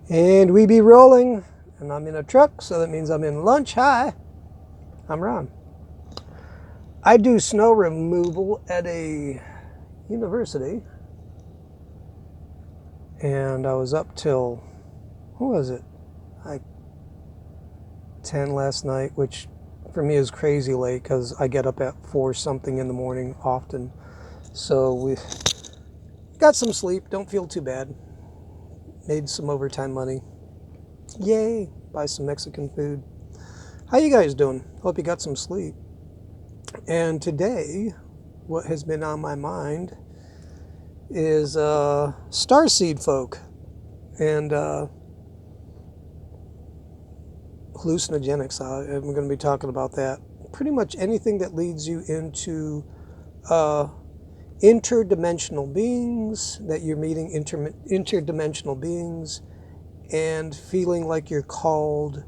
And we be rolling, and I'm in a truck, so that means I'm in lunch. Hi, I'm Ron. I do snow removal at a university, and I was up till, what was it, like 10 last night, which for me is crazy late because I get up at 4 something in the morning often. So we got some sleep, don't feel too bad. Made some overtime money. Yay, buy some Mexican food. How you guys doing? Hope you got some sleep. And today, what has been on my mind is starseed folk and hallucinogenics. I'm going to be talking about that. Pretty much anything that leads you into uh, interdimensional beings, that you're meeting interdimensional beings and feeling like you're called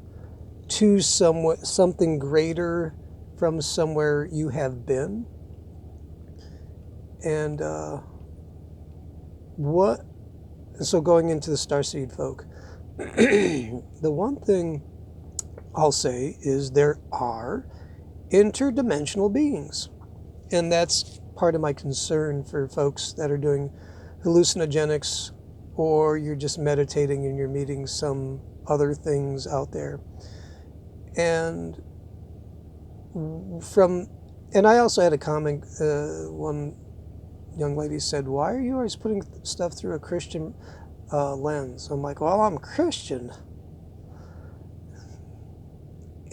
to something greater from somewhere you have been. And what so going into the starseed folk, the one thing I'll say is there are interdimensional beings, and that's part of my concern for folks that are doing hallucinogenics, or you're just meditating and you're meeting some other things out there. And I also had a comment. One young lady said, "Why are you always putting stuff through a Christian lens?" I'm like, "Well, I'm Christian."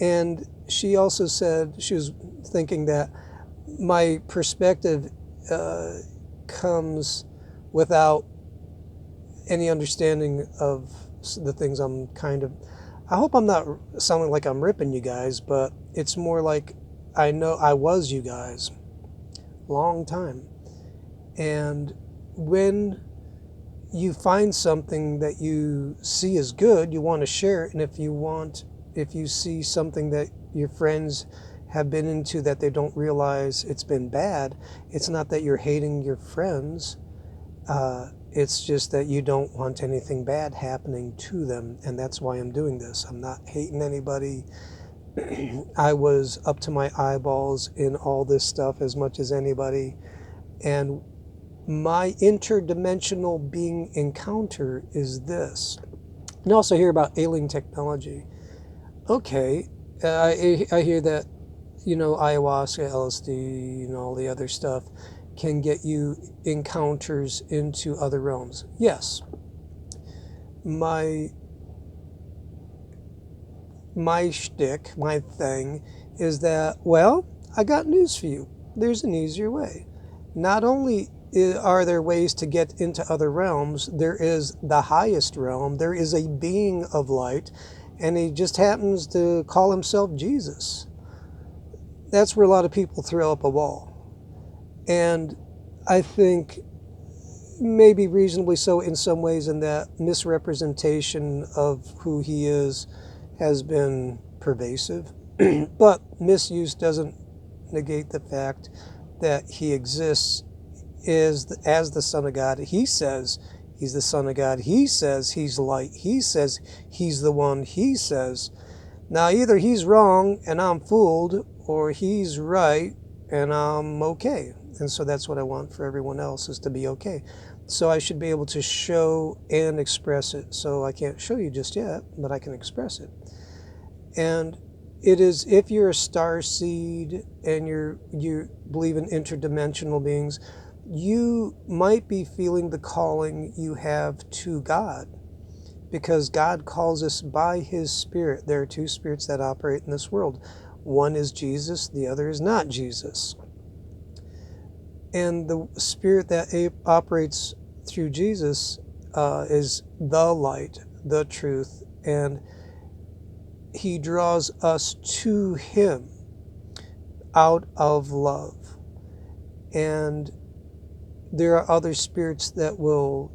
And she also said she was thinking that my perspective comes without any understanding of the things I'm kind of. I hope I'm not sounding like I'm ripping you guys, but it's more like I know I was you guys long time. And when you find something that you see as good, you want to share it. And if you see something that your friends have been into that they don't realize it's been bad, it's not that you're hating your friends. It's just that you don't want anything bad happening to them. And that's why I'm doing this. I'm not hating anybody. I was up to my eyeballs in all this stuff as much as anybody. And my interdimensional being encounter is this. And also hear about alien technology. Okay, I hear that, ayahuasca, LSD, all the other stuff can get you encounters into other realms. Yes. My shtick, my thing, is that, well, I got news for you. There's an easier way. Not only are there ways to get into other realms, there is the highest realm. There is a being of light, and he just happens to call himself Jesus. That's where a lot of people throw up a wall. And I think maybe reasonably so in some ways, in that misrepresentation of who he is has been pervasive. But misuse doesn't negate the fact that he exists as the Son of God. He says he's the Son of God. He says he's light. He says he's the one. He says. Now, either he's wrong and I'm fooled, or he's right and I'm okay. And so that's what I want for everyone else, is to be okay. So I should be able to show and express it. So I can't show you just yet, but I can express it. And it is, if you're a star seed and you believe in interdimensional beings, you might be feeling the calling you have to God, because God calls us by his Spirit. There are two spirits that operate in this world. One is Jesus, the other is not Jesus. And the spirit that operates through Jesus is the light, the truth, and he draws us to him out of love. And there are other spirits that will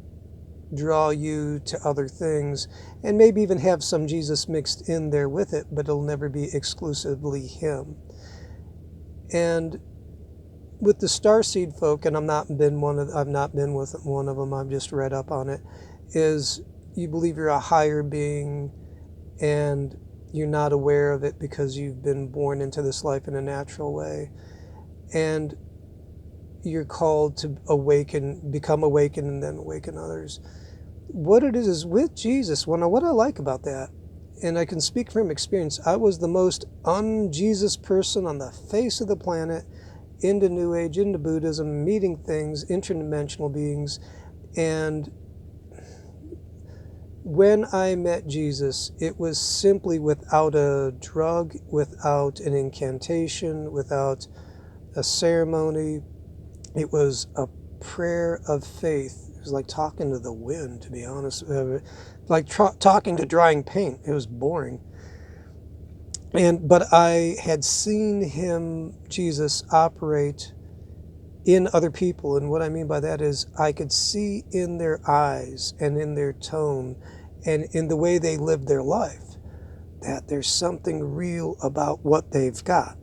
draw you to other things, and maybe even have some Jesus mixed in there with it, but it'll never be exclusively him. And with the starseed folk, and I've not been with one of them, I've just read up on it, is you believe you're a higher being and you're not aware of it because you've been born into this life in a natural way. And you're called to awaken, become awakened, and then awaken others. What it is with Jesus, what I like about that, and I can speak from experience, I was the most un-Jesus person on the face of the planet, into New Age, into Buddhism, meeting things, interdimensional beings. And when I met Jesus, it was simply without a drug, without an incantation, without a ceremony. It was a prayer of faith. It was like talking to the wind, to be honest. Like talking to drying paint. It was boring. But I had seen him, Jesus, operate in other people. And what I mean by that is I could see in their eyes and in their tone and in the way they live their life that there's something real about what they've got.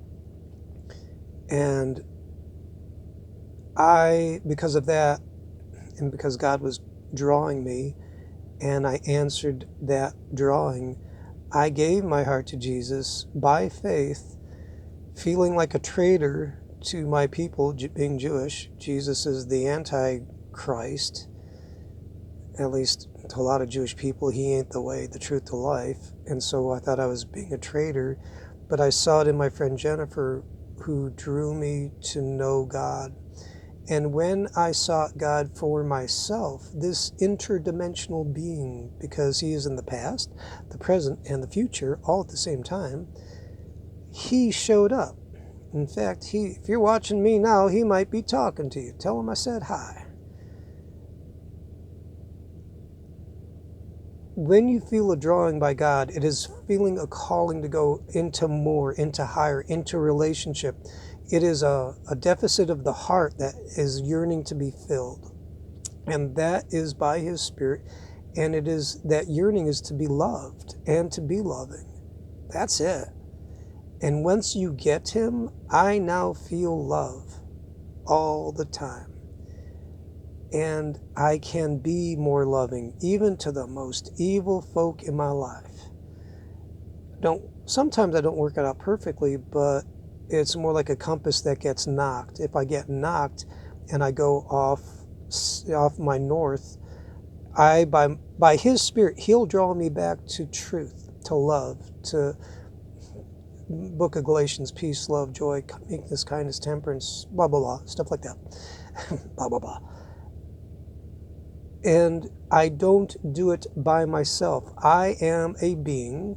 And because of that, and because God was drawing me, and I answered that drawing, I gave my heart to Jesus by faith, feeling like a traitor to my people, being Jewish. Jesus is the Antichrist, at least to a lot of Jewish people. He ain't the way, the truth, the life. And so I thought I was being a traitor, but I saw it in my friend Jennifer, who drew me to know God. And when I sought God for myself, this interdimensional being, because he is in the past, the present, and the future, all at the same time, he showed up. In fact, if you're watching me now, he might be talking to you. Tell him I said hi. When you feel a drawing by God, it is feeling a calling to go into more, into higher, into relationship. It is a deficit of the heart that is yearning to be filled. And that is by his Spirit. And it is that yearning is to be loved and to be loving. That's it. And once you get him, I now feel love all the time. And I can be more loving, even to the most evil folk in my life. Sometimes I don't work it out perfectly, but it's more like a compass that gets knocked. If I get knocked and I go off my north, by his Spirit, he'll draw me back to truth, to love, to Book of Galatians, peace, love, joy, meekness, kindness, temperance, blah, blah, blah, stuff like that. Blah, blah, blah. And I don't do it by myself. I am a being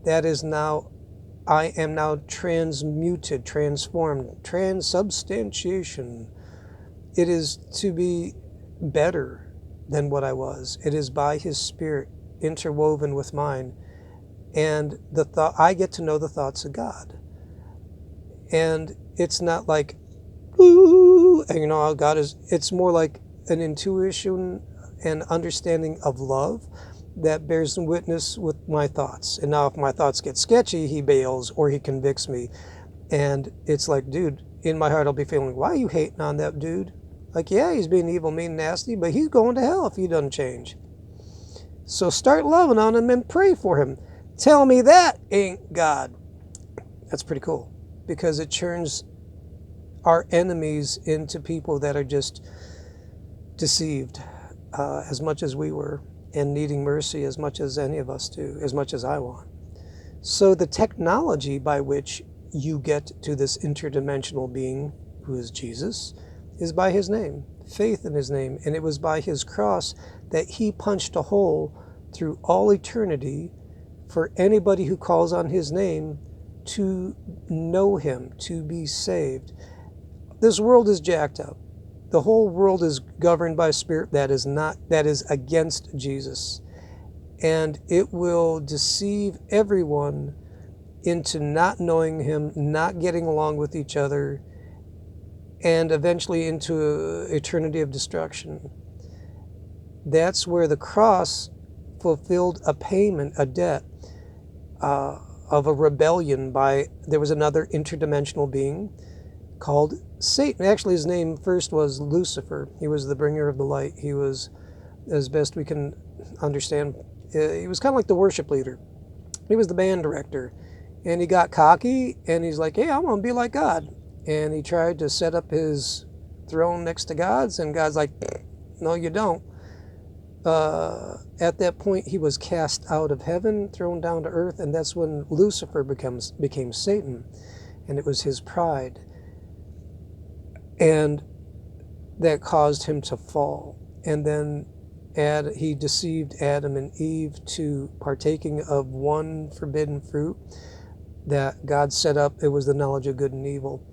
that is now, I am now transmuted, transformed, transubstantiation. It is to be better than what I was. It is by his Spirit interwoven with mine. And I get to know the thoughts of God. And it's not like, ooh, and how God is, it's more like an intuition and understanding of love that bears witness with my thoughts. And now if my thoughts get sketchy, he bails or he convicts me. And it's like, dude, in my heart I'll be feeling, why are you hating on that dude? Like, yeah, he's being evil, mean, nasty, but he's going to hell if he doesn't change. So start loving on him and pray for him. Tell me that ain't God. That's pretty cool, because it turns our enemies into people that are just deceived as much as we were, and needing mercy as much as any of us do, as much as I want. So the technology by which you get to this interdimensional being, who is Jesus, is by his name, faith in his name. And it was by his cross that he punched a hole through all eternity for anybody who calls on his name to know him, to be saved. This world is jacked up. The whole world is governed by a spirit that is against Jesus. And it will deceive everyone into not knowing him, not getting along with each other, and eventually into eternity of destruction. That's where the cross fulfilled a payment, a debt of a rebellion there was another interdimensional being called Satan. Actually, his name first was Lucifer. He was the bringer of the light. He was as best we can understand. He was kind of like the worship leader. He was the band director, and he got cocky, and he's like, hey, I'm going to be like God. And he tried to set up his throne next to God's, and God's like, no, you don't. At that point, he was cast out of heaven, thrown down to earth, and that's when Lucifer became Satan, and it was his pride. And that caused him to fall. And then he deceived Adam and Eve to partaking of one forbidden fruit that God set up. It was the knowledge of good and evil.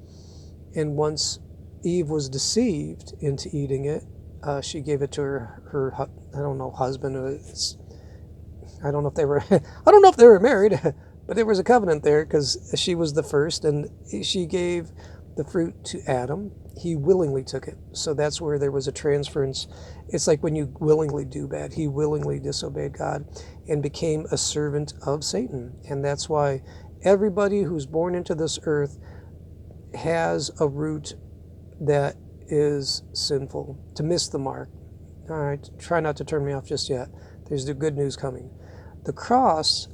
And once Eve was deceived into eating it, she gave it to her I don't know, husband. I don't know if they were I don't know if they were married, but there was a covenant there because she was the first, and she gave the fruit to Adam. He willingly took it. So that's where there was a transference. It's like when you willingly do bad. He willingly disobeyed God and became a servant of Satan. And that's why everybody who's born into this earth has a root that is sinful, to miss the mark. All right, try not to turn me off just yet. There's the good news coming. The cross,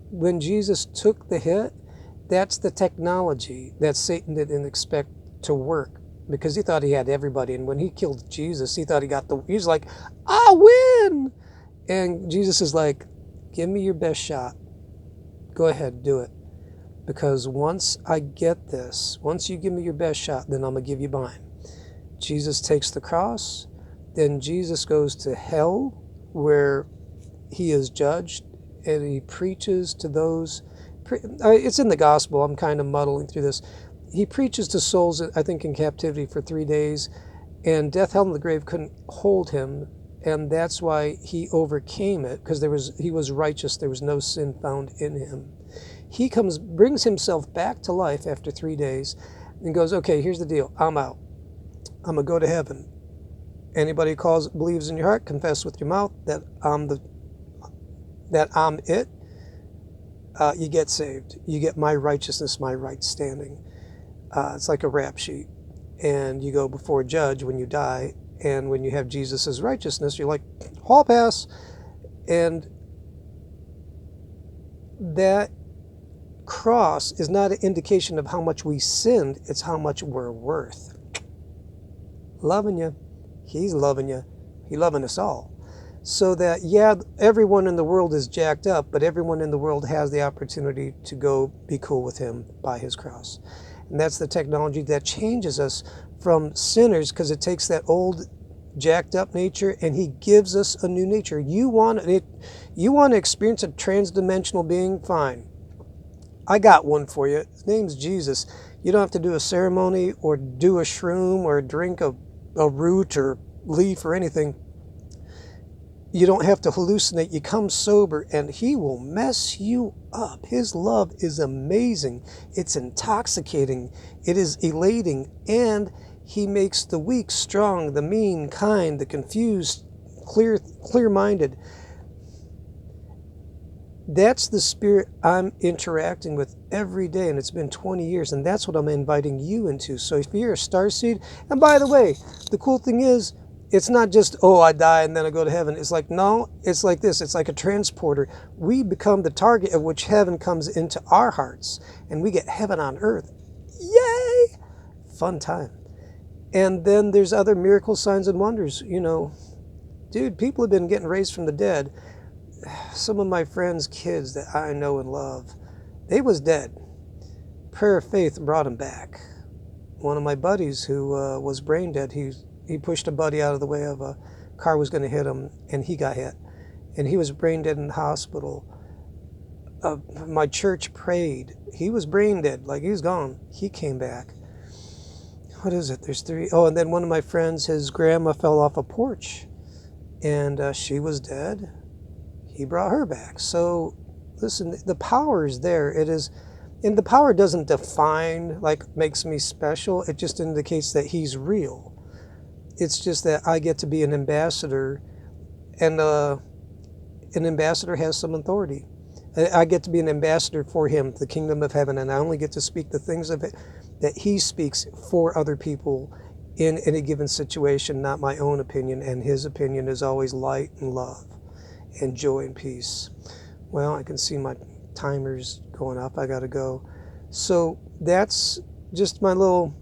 when Jesus took the hit, that's the technology that Satan didn't expect to work, because he thought he had everybody. And when he killed Jesus, he thought he's like, I win. And Jesus is like, give me your best shot. Go ahead, do it. Because once I get this, once you give me your best shot, then I'm going to give you mine. Jesus takes the cross. Then Jesus goes to hell, where he is judged, and he preaches to those. It's in the gospel. I'm kind of muddling through this. He preaches to souls, I think, in captivity for 3 days, and death, hell, and the grave couldn't hold him, and that's why he overcame it, because he was righteous. There was no sin found in him. He brings himself back to life after 3 days, and goes, okay, here's the deal. I'm out. I'm going to go to heaven. Anybody believes in your heart, confess with your mouth that I'm it, you get saved. You get my righteousness, my right standing. It's like a rap sheet. And you go before a judge when you die, and when you have Jesus' righteousness, you're like, hall pass. And that cross is not an indication of how much we sinned, it's how much we're worth. Loving you. He's loving you. He's loving us all. So that, yeah, everyone in the world is jacked up, but everyone in the world has the opportunity to go be cool with him by his cross. And that's the technology that changes us from sinners, because it takes that old jacked up nature and he gives us a new nature. You want to experience a transdimensional being? Fine. I got one for you. His name's Jesus. You don't have to do a ceremony or do a shroom or drink a root or leaf or anything. You don't have to hallucinate. You come sober and he will mess you up. His love is amazing. It's intoxicating. It is elating. And he makes the weak strong, the mean kind, the confused clear-minded. That's the spirit I'm interacting with every day, and it's been 20 years, and that's what I'm inviting you into. So if you're a starseed, and by the way, the cool thing is, it's not just, oh, I die and then I go to heaven. It's like, no, it's like this. It's like a transporter. We become the target of which heaven comes into our hearts, and we get heaven on earth. Yay! Fun time. And then there's other miracle signs and wonders. You know, dude, people have been getting raised from the dead. Some of my friends' kids that I know and love, they was dead. Prayer of faith brought them back. One of my buddies who was brain dead, he pushed a buddy out of the way of a car was going to hit him, and he got hit. And he was brain dead in the hospital. My church prayed. He was brain dead, like he was gone. He came back. What is it? There's 3. Oh, and then one of my friends, his grandma fell off a porch, and she was dead. He brought her back. So, listen, the power is there. It is, and the power doesn't define, like, makes me special. It just indicates that he's real. It's just that I get to be an ambassador, and an ambassador has some authority. I get to be an ambassador for him, the kingdom of heaven, and I only get to speak the things of it that he speaks for other people in any given situation, not my own opinion, and his opinion is always light and love and joy and peace. Well, I can see my timer's going up. I got to go. So that's just my little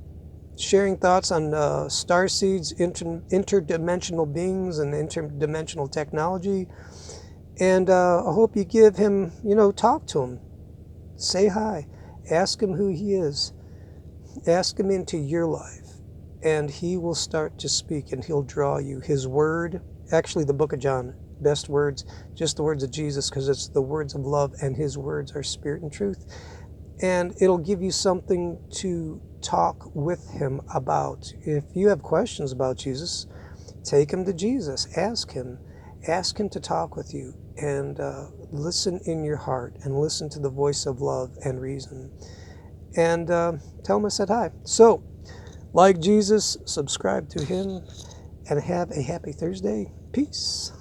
sharing thoughts on Starseeds interdimensional beings and interdimensional technology. And I hope you give him, talk to him. Say hi. Ask him who he is. Ask him into your life. And he will start to speak, and he'll draw you. His word, actually the book of John, best words, just the words of Jesus, because it's the words of love, and his words are spirit and truth. And it'll give you something to talk with him about. If you have questions about Jesus, take him to Jesus. Ask him. Ask him to talk with you, and listen in your heart, and listen to the voice of love and reason. And tell him I said hi. So, like Jesus, subscribe to him, and have a happy Thursday. Peace.